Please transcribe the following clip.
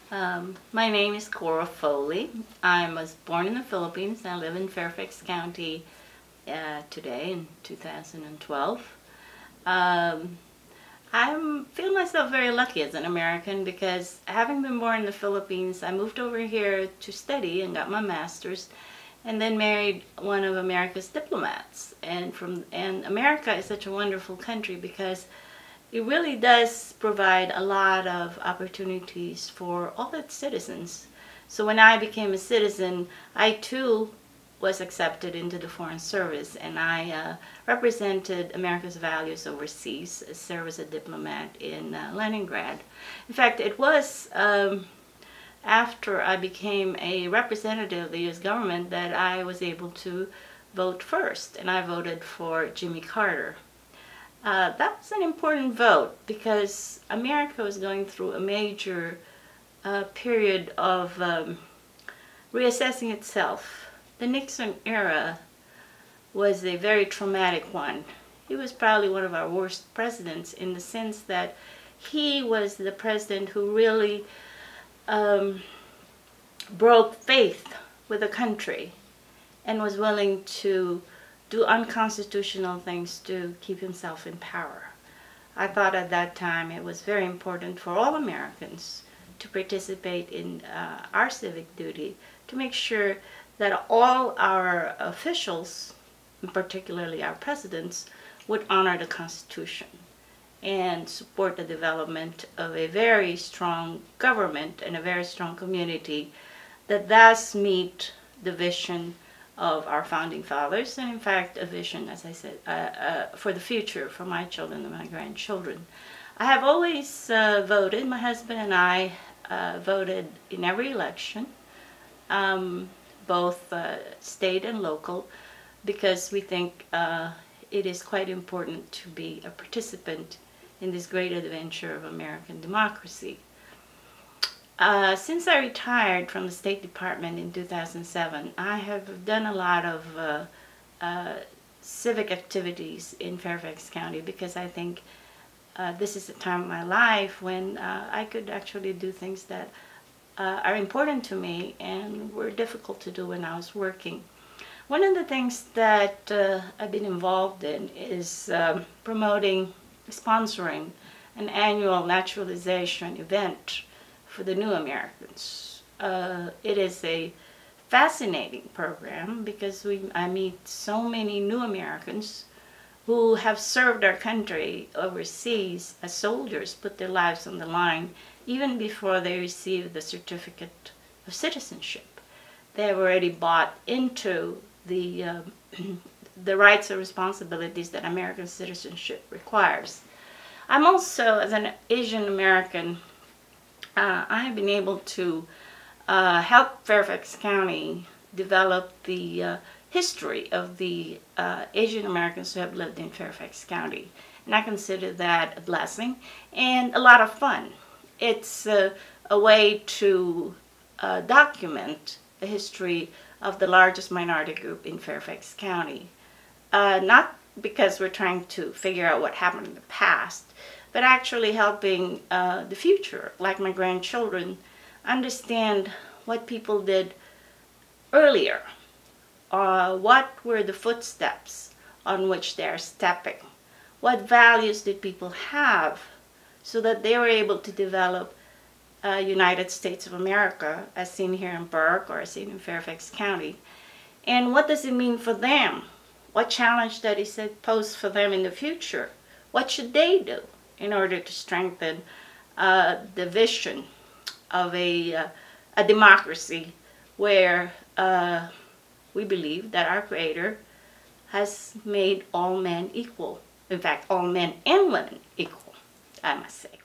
My name is Cora Foley. I was born in the Philippines. I live in Fairfax County today in 2012. I feel myself very lucky as an American because having been born in the Philippines, I moved over here to study and got my master's and then married one of America's diplomats. And America is such a wonderful country because it really does provide a lot of opportunities for all its citizens. So when I became a citizen, I too was accepted into the Foreign Service, and I represented America's values overseas, served as a diplomat in Leningrad. In fact, it was after I became a representative of the U.S. government that I was able to vote first, and I voted for Jimmy Carter. That was an important vote because America was going through a major period of reassessing itself. The Nixon era was a very traumatic one. He was probably one of our worst presidents in the sense that he was the president who really broke faith with the country and was willing to do unconstitutional things to keep himself in power. I thought at that time it was very important for all Americans to participate in our civic duty to make sure that all our officials, and particularly our presidents, would honor the Constitution and support the development of a very strong government and a very strong community that does meet the vision of our founding fathers, and in fact a vision, as I said, for the future, for my children and my grandchildren. I have always voted. My husband and I voted in every election, both state and local, because we think it is quite important to be a participant in this great adventure of American democracy. Since I retired from the State Department in 2007, I have done a lot of civic activities in Fairfax County because I think this is the time of my life when I could actually do things that are important to me and were difficult to do when I was working. One of the things that I've been involved in is sponsoring an annual naturalization event for the new Americans. It is a fascinating program because I meet so many new Americans who have served our country overseas as soldiers, put their lives on the line even before they receive the certificate of citizenship. They have already bought into the rights and responsibilities that American citizenship requires. I'm also, as an Asian American, I have been able to help Fairfax County develop the history of the Asian Americans who have lived in Fairfax County. And I consider that a blessing and a lot of fun. It's a way to document the history of the largest minority group in Fairfax County. Not because we're trying to figure out what happened in the past, but actually helping the future, like my grandchildren, understand what people did earlier. What were the footsteps on which they are stepping? What values did people have so that they were able to develop United States of America, as seen here in Burke or as seen in Fairfax County? And what does it mean for them? What challenge that is posed for them in the future? What should they do in order to strengthen the vision of a democracy where we believe that our Creator has made all men equal. In fact, all men and women equal, I must say.